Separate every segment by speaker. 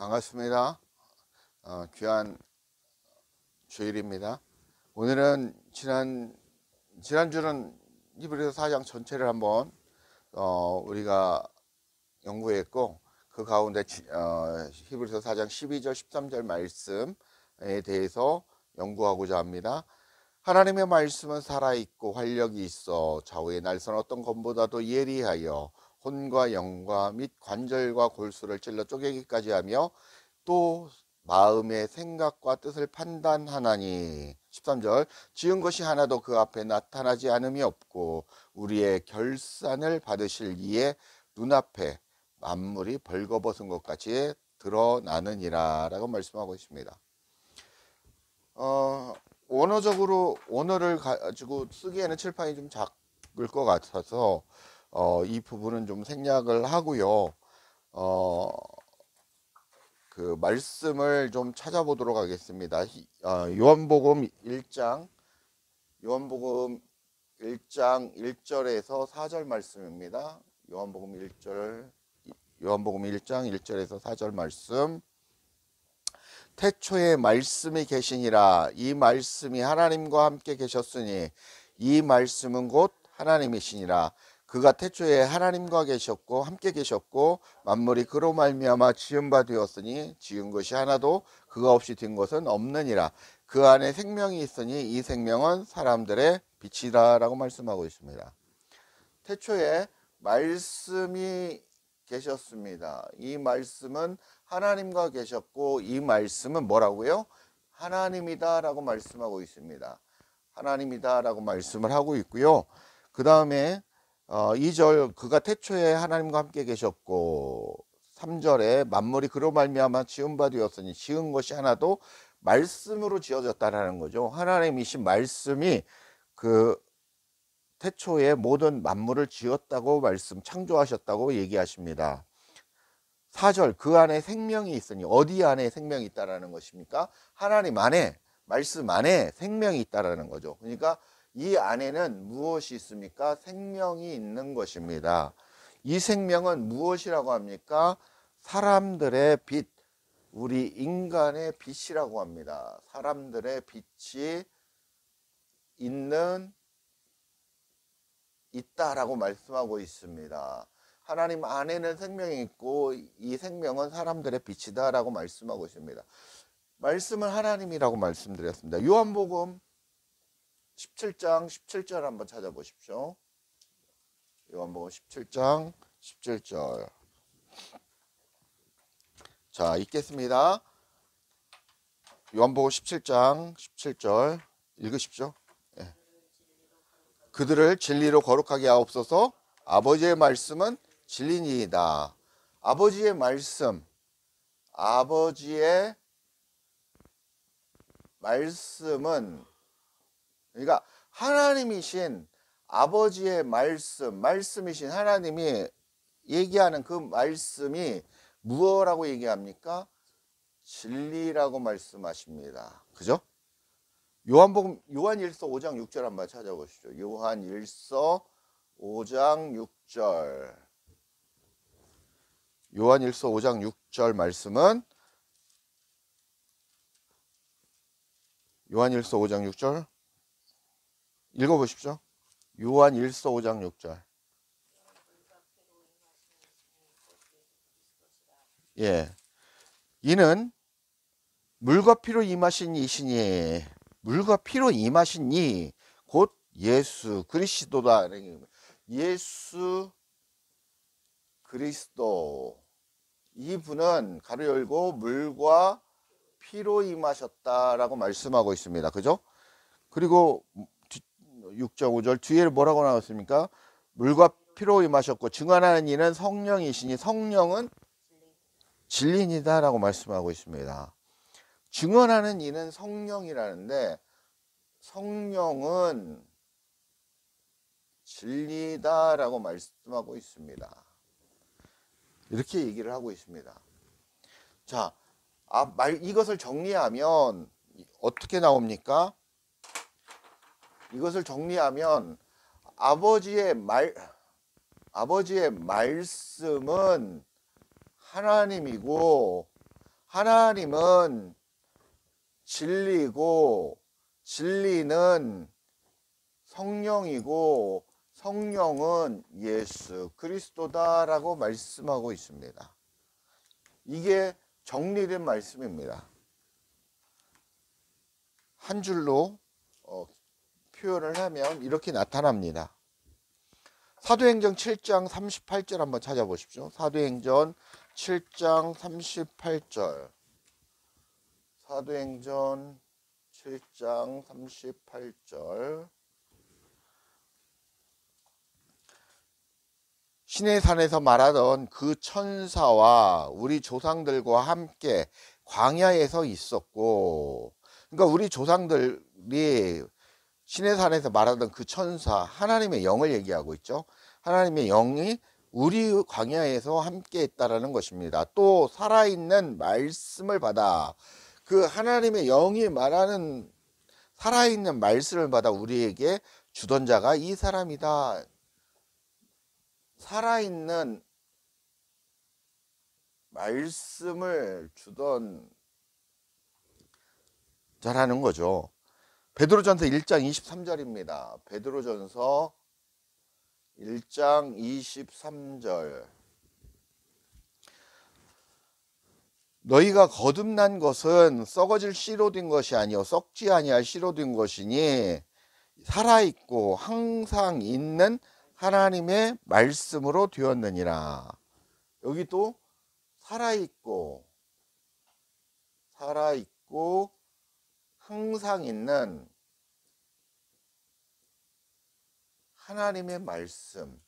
Speaker 1: 반갑습니다. 귀한 주일입니다. 오늘은 지난주는 히브리서 4장 전체를 한번 우리가 연구했고, 그 가운데 히브리서 4장 12절 13절 말씀에 대해서 연구하고자 합니다. 하나님의 말씀은 살아있고 활력이 있어 좌우의 날선 어떤 검보다도 예리하여 혼과 영과 및 관절과 골수를 찔러 쪼개기까지 하며 또 마음의 생각과 뜻을 판단하나니. 13절 지은 것이 하나도 그 앞에 나타나지 않음이 없고 우리의 결산을 받으실 이에 눈앞에 만물이 벌거벗은 것 같이 드러나느니라 라고 말씀하고 있습니다. 원어적으로 원어를 가지고 쓰기에는 칠판이 좀 작을 것 같아서 이 부분은 좀 생략을 하고요. 그 말씀을 좀 찾아보도록 하겠습니다. 요한복음 1장 1절에서 4절 말씀입니다. 요한복음 1장 1절에서 4절 말씀. 태초에 말씀이 계시니라. 이 말씀이 하나님과 함께 계셨으니 이 말씀은 곧 하나님이시니라. 그가 태초에 하나님과 계셨고 함께 계셨고 만물이 그로 말미암아 지은 바 되었으니 지은 것이 하나도 그가 없이 된 것은 없느니라. 그 안에 생명이 있으니 이 생명은 사람들의 빛이라 라고 말씀하고 있습니다. 태초에 말씀이 계셨습니다. 이 말씀은 하나님과 계셨고 이 말씀은 뭐라고요? 하나님이다 라고 말씀하고 있습니다. 하나님이다 라고 말씀을 하고 있고요. 그 다음에 2절 그가 태초에 하나님과 함께 계셨고 3절에 만물이 그로 말미암아 지은 바 되었으니 지은 것이 하나도 말씀으로 지어졌다라는 거죠. 하나님이신 말씀이 그 태초에 모든 만물을 지었다고 창조하셨다고 얘기하십니다. 4절 그 안에 생명이 있으니 어디 안에 생명이 있다라는 것입니까? 하나님 안에, 말씀 안에 생명이 있다라는 거죠. 그러니까 이 안에는 무엇이 있습니까? 생명이 있는 것입니다. 이 생명은 무엇이라고 합니까? 사람들의 빛, 우리 인간의 빛이라고 합니다. 사람들의 빛이 있다라고 말씀하고 있습니다. 하나님 안에는 생명이 있고 이 생명은 사람들의 빛이다 라고 말씀하고 있습니다. 말씀은 하나님이라고 말씀드렸습니다. 요한복음 17장 17절 한번 찾아보십시오. 요한복음 17장 17절. 자, 읽겠습니다. 요한복음 17장 17절 읽으십시오. 예. 그들을 진리로 거룩하게 하옵소서. 아버지의 말씀은 진리니이다. 아버지의 말씀은 그러니까 하나님이신 아버지의 말씀이신 하나님이 얘기하는 그 말씀이 무엇이라고 얘기합니까? 진리라고 말씀하십니다. 그죠? 요한일서 5장 6절 한번 찾아보시죠. 요한일서 5장 6절. 요한일서 5장 6절 말씀은 요한일서 5장 6절 읽어보십시오. 요한일서 5장 6절. 예, 이는 물과 피로 임하신 이시니 물과 피로 임하신 이 곧 예수 그리스도다. 예수 그리스도, 이분은 가로 열고 물과 피로 임하셨다라고 말씀하고 있습니다. 그죠? 그리고 6.5절 뒤에 뭐라고 나왔습니까? 물과 피로 임하셨고 증언하는 이는 성령이시니 성령은 진리이다 라고 말씀하고 있습니다. 증언하는 이는 성령이라는데 성령은 진리다 라고 말씀하고 있습니다. 이렇게 얘기를 하고 있습니다. 자, 이것을 정리하면 어떻게 나옵니까? 이것을 정리하면 아버지의 말씀은 하나님이고 하나님은 진리고 진리는 성령이고 성령은 예수 그리스도다라고 말씀하고 있습니다. 이게 정리된 말씀입니다. 한 줄로 표현을 하면 이렇게 나타납니다. 사도행전 7장 38절 한번 찾아보십시오. 사도행전 7장 38절. 사도행전 7장 38절. 시내산에서 말하던 그 천사와 우리 조상들과 함께 광야에서 있었고, 그러니까 우리 조상들이 시내산에서 말하던 그 천사, 하나님의 영을 얘기하고 있죠. 하나님의 영이 우리 광야에서 함께 했다라는 것입니다. 또 살아있는 말씀을 받아, 그 하나님의 영이 말하는 살아있는 말씀을 받아 우리에게 주던 자가 이 사람이다. 살아있는 말씀을 주던 자라는 거죠. 베드로전서 1장 23절입니다. 베드로전서 1장 23절. 너희가 거듭난 것은 썩어질 씨로 된 것이 아니요 썩지 아니할 씨로 된 것이니 살아있고 항상 있는 하나님의 말씀으로 되었느니라. 여기 또 살아있고 항상 있는 하나님의 말씀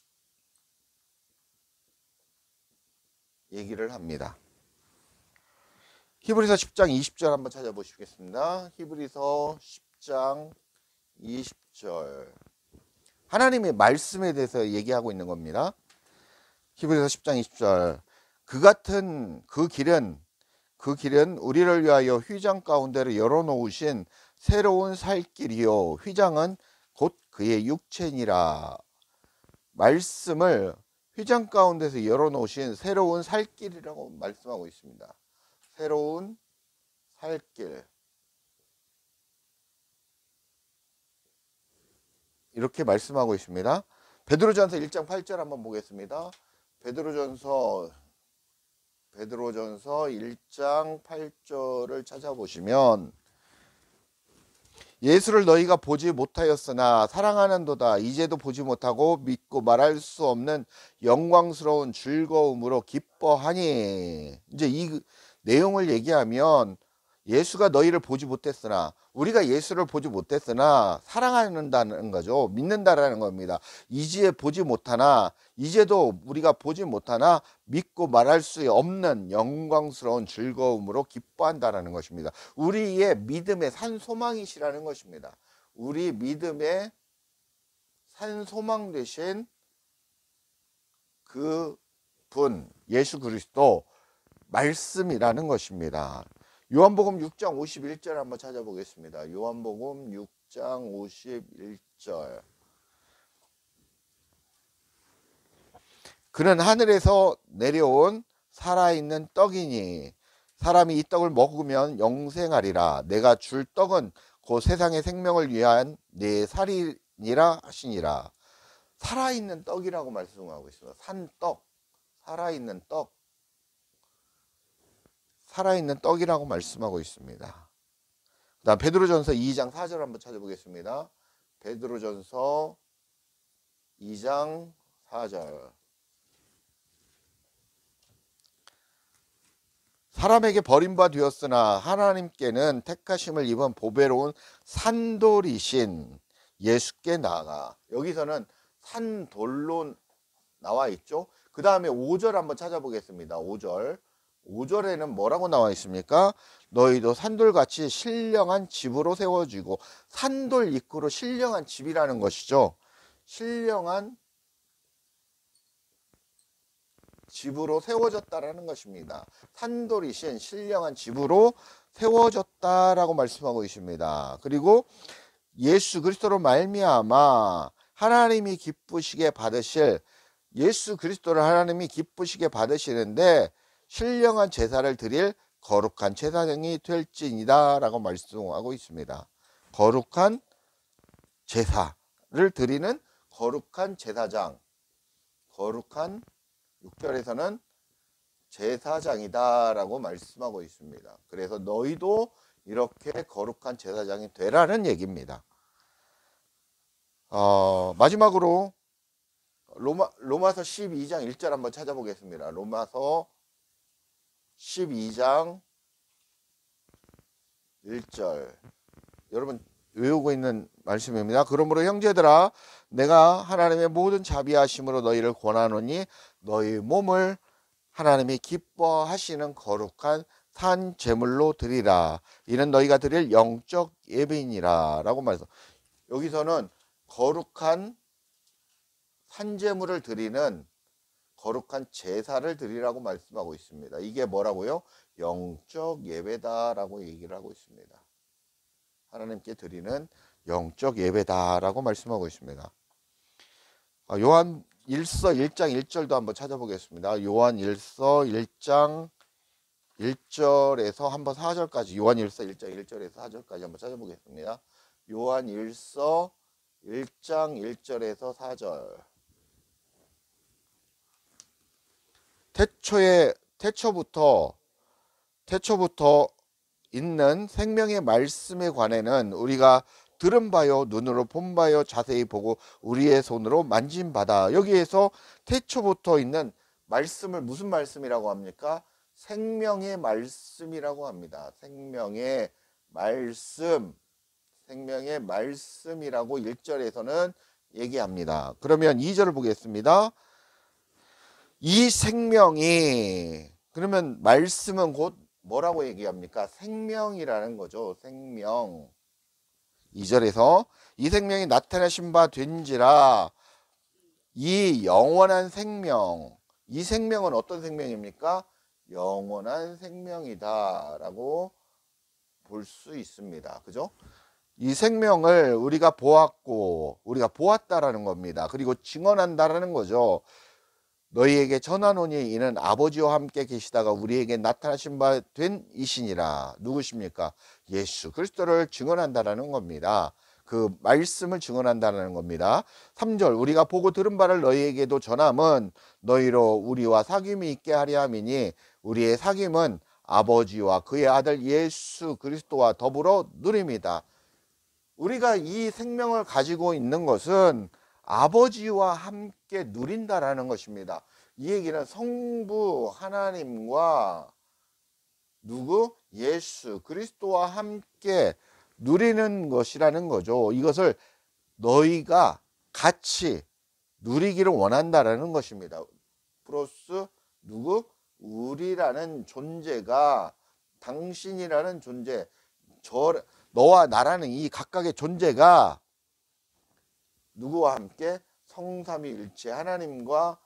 Speaker 1: 얘기를 합니다. 히브리서 10장 20절 한번 찾아보시겠습니다. 히브리서 10장 20절. 하나님의 말씀에 대해서 얘기하고 있는 겁니다. 히브리서 10장 20절. 그 길은 우리를 위하여 휘장 가운데로 열어놓으신 새로운 살 길이요 휘장은 곧 그의 육체니라. 말씀을 휘장 가운데서 열어놓으신 새로운 살 길이라고 말씀하고 있습니다. 새로운 살 길. 이렇게 말씀하고 있습니다. 베드로전서 1장 8절 한번 보겠습니다. 베드로전서 1장 8절을 찾아보시면 예수를 너희가 보지 못하였으나 사랑하는도다 이제도 보지 못하고 믿고 말할 수 없는 영광스러운 즐거움으로 기뻐하니. 이제 이 내용을 얘기하면 예수가 너희를 보지 못했으나, 우리가 예수를 보지 못했으나 사랑한다는 거죠. 믿는다라는 겁니다. 이제 보지 못하나, 이제도 우리가 보지 못하나 믿고 말할 수 없는 영광스러운 즐거움으로 기뻐한다라는 것입니다. 우리의 믿음의 산 소망이시라는 것입니다. 우리 믿음의 산 소망 되신 그 분 예수 그리스도 말씀이라는 것입니다. 요한복음 6장 51절 한번 찾아보겠습니다. 요한복음 6장 51절. 그는 하늘에서 내려온 살아있는 떡이니 사람이 이 떡을 먹으면 영생하리라. 내가 줄 떡은 곧 세상의 생명을 위한 내 살이니라 하시니라. 살아있는 떡이라고 말씀하고 있습니다. 산떡, 살아있는 떡. 살아있는 떡이라고 말씀하고 있습니다. 그다음 베드로전서 2장 4절 한번 찾아보겠습니다. 베드로전서 2장 4절. 사람에게 버림바 되었으나 하나님께는 택하심을 입은 보배로운 산돌이신 예수께 나아가. 여기서는 산돌로 나와 있죠. 그 다음에 5절 한번 찾아보겠습니다. 5절에는 뭐라고 나와 있습니까? 너희도 산돌같이 신령한 집으로 세워지고. 산돌 입구로 신령한 집이라는 것이죠. 신령한 집으로 세워졌다라는 것입니다. 산돌이신 신령한 집으로 세워졌다라고 말씀하고 있습니다. 그리고 예수 그리스도로 말미암아 하나님이 기쁘시게 받으실, 예수 그리스도를 하나님이 기쁘시게 받으시는데 신령한 제사를 드릴 거룩한 제사장이 될지니라 라고 말씀하고 있습니다. 거룩한 제사를 드리는 거룩한 제사장, 거룩한 6절에서는 제사장이다 라고 말씀하고 있습니다. 그래서 너희도 이렇게 거룩한 제사장이 되라는 얘기입니다. 마지막으로 로마서 12장 1절 한번 찾아보겠습니다. 로마서 12장 1절 여러분 외우고 있는 말씀입니다. 그러므로 형제들아 내가 하나님의 모든 자비하심으로 너희를 권하노니 너희 몸을 하나님이 기뻐하시는 거룩한 산 제물로 드리라. 이는 너희가 드릴 영적 예배이니라 라고 말해서 여기서는 거룩한 산제물을 드리는 거룩한 제사를 드리라고 말씀하고 있습니다. 이게 뭐라고요? 영적 예배다라고 얘기를 하고 있습니다. 하나님께 드리는 영적 예배다라고 말씀하고 있습니다. 요한 1서 1장 1절도 한번 찾아보겠습니다. 요한 1서 1장 1절에서 한번 4절까지 요한 1서 1장 1절에서 4절까지 한번 찾아보겠습니다. 요한 1서 1장 1절에서 4절 태초부터 있는 생명의 말씀에 관해는 우리가 들은 바요 눈으로 본 바요 자세히 보고 우리의 손으로 만진 바다. 여기에서 태초부터 있는 말씀을 무슨 말씀이라고 합니까? 생명의 말씀이라고 합니다. 생명의 말씀이라고 1절에서는 얘기합니다. 그러면 2절을 보겠습니다. 이 생명이 그러면 말씀은 곧 뭐라고 얘기합니까? 생명이라는 거죠. 생명. 2절에서 이 생명이 나타나신 바 된지라. 이 영원한 생명. 이 생명은 어떤 생명입니까? 영원한 생명이다 라고 볼 수 있습니다. 그죠? 이 생명을 우리가 보았고 우리가 보았다라는 겁니다. 그리고 증언한다라는 거죠. 너희에게 전하노니 이는 아버지와 함께 계시다가 우리에게 나타나신 바 된 이시니라. 누구십니까? 예수 그리스도를 증언한다라는 겁니다. 그 말씀을 증언한다는 겁니다. 3절 우리가 보고 들은 바를 너희에게도 전함은 너희로 우리와 사귐이 있게 하려 함이니 우리의 사귐은 아버지와 그의 아들 예수 그리스도와 더불어 누립니다. 우리가 이 생명을 가지고 있는 것은 아버지와 함께 누린다라는 것입니다. 이 얘기는 성부 하나님과 누구? 예수 그리스도와 함께 누리는 것이라는 거죠. 이것을 너희가 같이 누리기를 원한다라는 것입니다. 플러스 누구? 우리라는 존재가 당신이라는 존재, 너와 나라는 이 각각의 존재가 누구와 함께? 성삼위일체 하나님과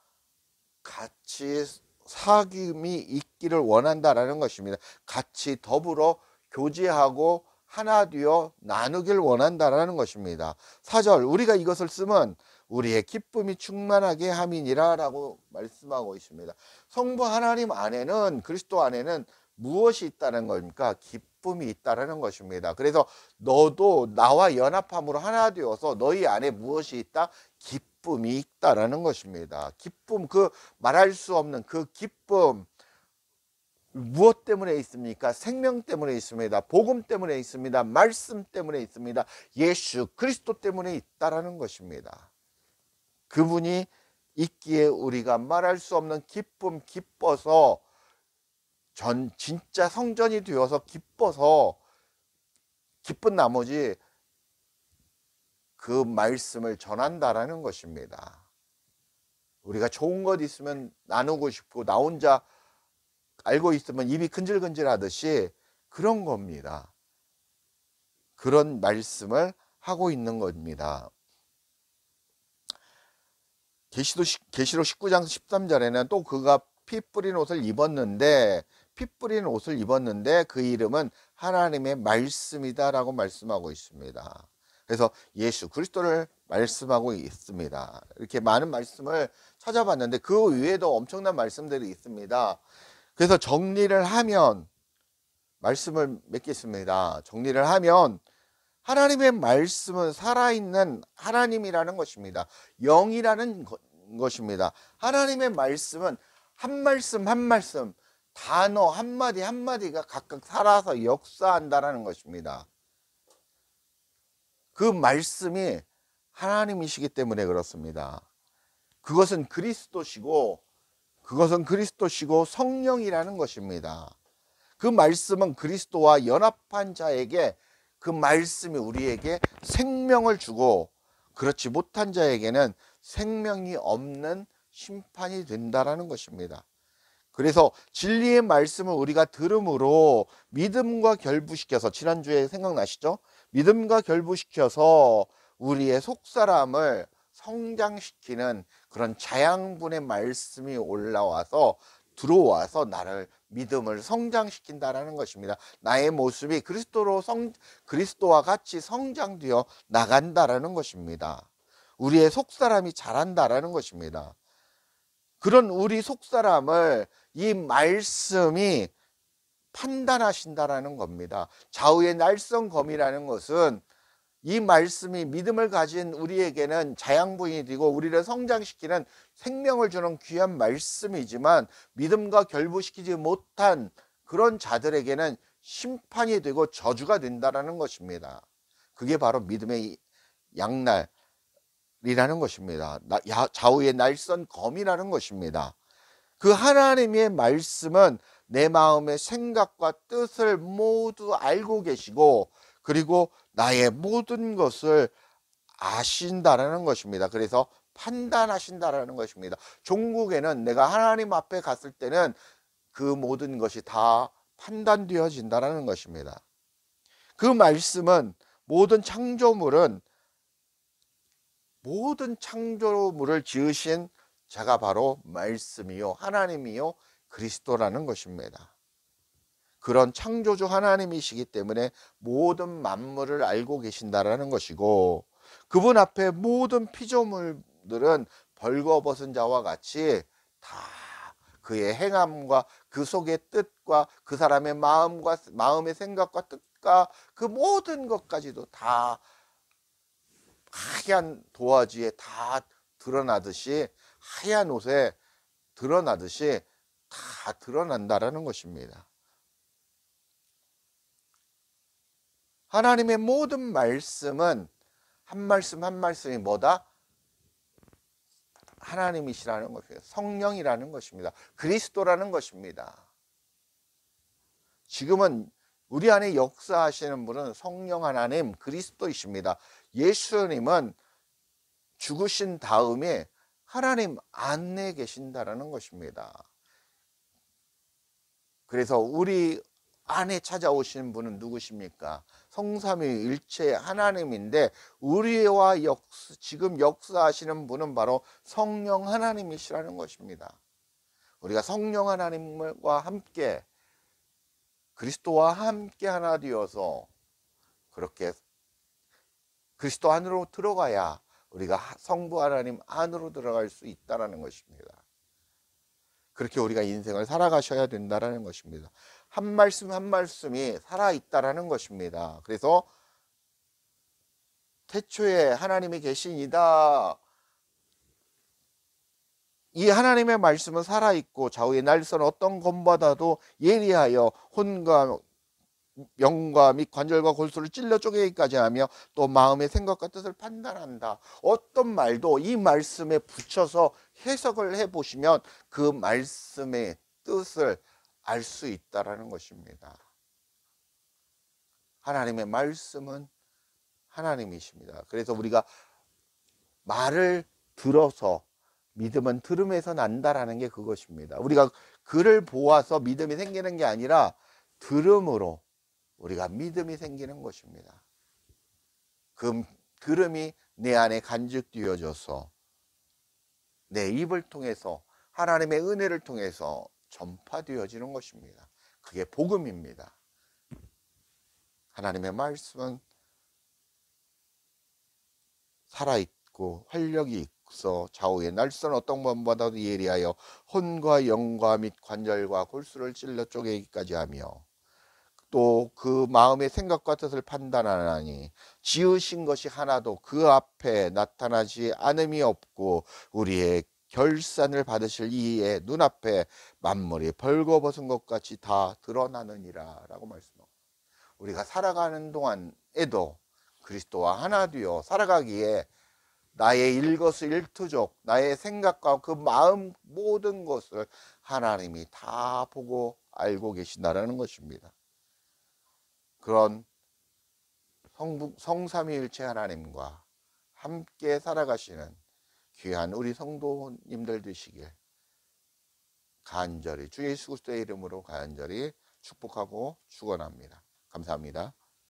Speaker 1: 같이 사귐이 있기를 원한다라는 것입니다. 같이 더불어 교제하고 하나 되어 나누길 원한다라는 것입니다. 4절 우리가 이것을 쓰면 우리의 기쁨이 충만하게 함이니라 라고 말씀하고 있습니다. 성부 하나님 안에는 그리스도 안에는 무엇이 있다는 겁니까? 기쁨이 있다는 것입니다. 그래서 너도 나와 연합함으로 하나 되어서 너희 안에 무엇이 있다? 기쁨이 있다라는 것입니다. 기쁨, 그 말할 수 없는 그 기쁨 무엇 때문에 있습니까? 생명 때문에 있습니다. 복음 때문에 있습니다. 말씀 때문에 있습니다. 예수 그리스도 때문에 있다라는 것입니다. 그분이 있기에 우리가 말할 수 없는 기쁨, 기뻐서 진짜 성전이 되어서 기뻐서 기쁜 나머지 그 말씀을 전한다라는 것입니다. 우리가 좋은 것 있으면 나누고 싶고 나 혼자 알고 있으면 입이 근질근질하듯이 그런 겁니다. 그런 말씀을 하고 있는 겁니다. 계시록 19장 13절에는 또 그가 피 뿌린 옷을 입었는데 그 이름은 하나님의 말씀이다라고 말씀하고 있습니다. 그래서 예수 그리스도를 말씀하고 있습니다. 이렇게 많은 말씀을 찾아봤는데 그 외에도 엄청난 말씀들이 있습니다. 그래서 정리를 하면 말씀을 맺겠습니다. 정리를 하면 하나님의 말씀은 살아있는 하나님이라는 것입니다. 영이라는 것입니다. 하나님의 말씀은 한 말씀 한 말씀, 단어 한마디 한마디가 각각 살아서 역사한다라는 것입니다. 그 말씀이 하나님이시기 때문에 그렇습니다. 그것은 그리스도시고 성령이라는 것입니다. 그 말씀은 그리스도와 연합한 자에게 그 말씀이 우리에게 생명을 주고, 그렇지 못한 자에게는 생명이 없는 심판이 된다라는 것입니다. 그래서 진리의 말씀을 우리가 들음으로 믿음과 결부시켜서, 지난주에 생각나시죠? 믿음과 결부시켜서 우리의 속사람을 성장시키는 그런 자양분의 말씀이 들어와서 나를 믿음을 성장시킨다라는 것입니다. 나의 모습이 그리스도와 같이 성장되어 나간다라는 것입니다. 우리의 속사람이 자란다라는 것입니다. 그런 우리 속사람을 이 말씀이 판단하신다라는 겁니다. 좌우의 날성검이라는 것은 이 말씀이 믿음을 가진 우리에게는 자양분이 되고 우리를 성장시키는 생명을 주는 귀한 말씀이지만, 믿음과 결부시키지 못한 그런 자들에게는 심판이 되고 저주가 된다라는 것입니다. 그게 바로 믿음의 양날이라는 것입니다. 좌우의 날선 검이라는 것입니다. 그 하나님의 말씀은 내 마음의 생각과 뜻을 모두 알고 계시고, 그리고 나의 모든 것을 아신다라는 것입니다. 그래서 판단하신다라는 것입니다. 종국에는 내가 하나님 앞에 갔을 때는 그 모든 것이 다 판단되어진다라는 것입니다. 그 말씀은 모든 창조물을 지으신 자가 바로 말씀이요 하나님이요 그리스도라는 것입니다. 그런 창조주 하나님이시기 때문에 모든 만물을 알고 계신다라는 것이고, 그분 앞에 모든 피조물들은 벌거벗은 자와 같이 다 그의 행함과 그 속의 뜻과 그 사람의 마음의 생각과 뜻과 그 모든 것까지도 다 하얀 도화지에 다 드러나듯이, 하얀 옷에 드러나듯이 다 드러난다라는 것입니다. 하나님의 모든 말씀은 한 말씀 한 말씀이 뭐다? 하나님이시라는 것이에요. 성령이라는 것입니다. 그리스도라는 것입니다. 지금은 우리 안에 역사하시는 분은 성령 하나님 그리스도이십니다. 예수님은 죽으신 다음에 하나님 안에 계신다라는 것입니다. 그래서 우리 안에 찾아오시는 분은 누구십니까? 성삼위일체 하나님인데, 우리와 지금 역사하시는 분은 바로 성령 하나님이시라는 것입니다. 우리가 성령 하나님과 함께, 그리스도와 함께 하나 되어서 그렇게 그리스도 안으로 들어가야 우리가 성부 하나님 안으로 들어갈 수 있다는 것입니다. 그렇게 우리가 인생을 살아가셔야 된다는 것입니다. 한 말씀 한 말씀이 살아있다라는 것입니다. 그래서 태초에 하나님이 계시니이다. 이 하나님의 말씀은 살아있고 좌우의 날선 어떤 검보다도 예리하여 혼과 영과 및 관절과 골수를 찔러 쪼개기까지 하며 또 마음의 생각과 뜻을 판단한다. 어떤 말도 이 말씀에 붙여서 해석을 해보시면 그 말씀의 뜻을 알 수 있다라는 것입니다. 하나님의 말씀은 하나님이십니다. 그래서 우리가 말을 들어서, 믿음은 들음에서 난다라는 게 그것입니다. 우리가 글을 보아서 믿음이 생기는 게 아니라 들음으로 우리가 믿음이 생기는 것입니다. 그 들음이 내 안에 간직되어져서 내 입을 통해서 하나님의 은혜를 통해서 전파되어지는 것입니다. 그게 복음입니다. 하나님의 말씀은 살아있고 활력이 있어 좌우의 날선 어떤 것보다도 예리하여 혼과 영과 및 관절과 골수를 찔러 쪼개기까지 하며, 또 그 마음의 생각과 뜻을 판단하나니 지으신 것이 하나도 그 앞에 나타나지 않음이 없고 우리의 결산을 받으실 이의 눈앞에 만물이 벌거벗은 것 같이 다 드러나느니라 라고 말씀합니다. 우리가 살아가는 동안에도 그리스도와 하나 되어 살아가기에 나의 일거수일투족, 나의 생각과 그 마음 모든 것을 하나님이 다 보고 알고 계신다라는 것입니다. 그런 성삼위일체 하나님과 함께 살아가시는 귀한 우리 성도님들 되시길 간절히 주 예수 그리스도의 이름으로 간절히 축복하고 축원합니다. 감사합니다.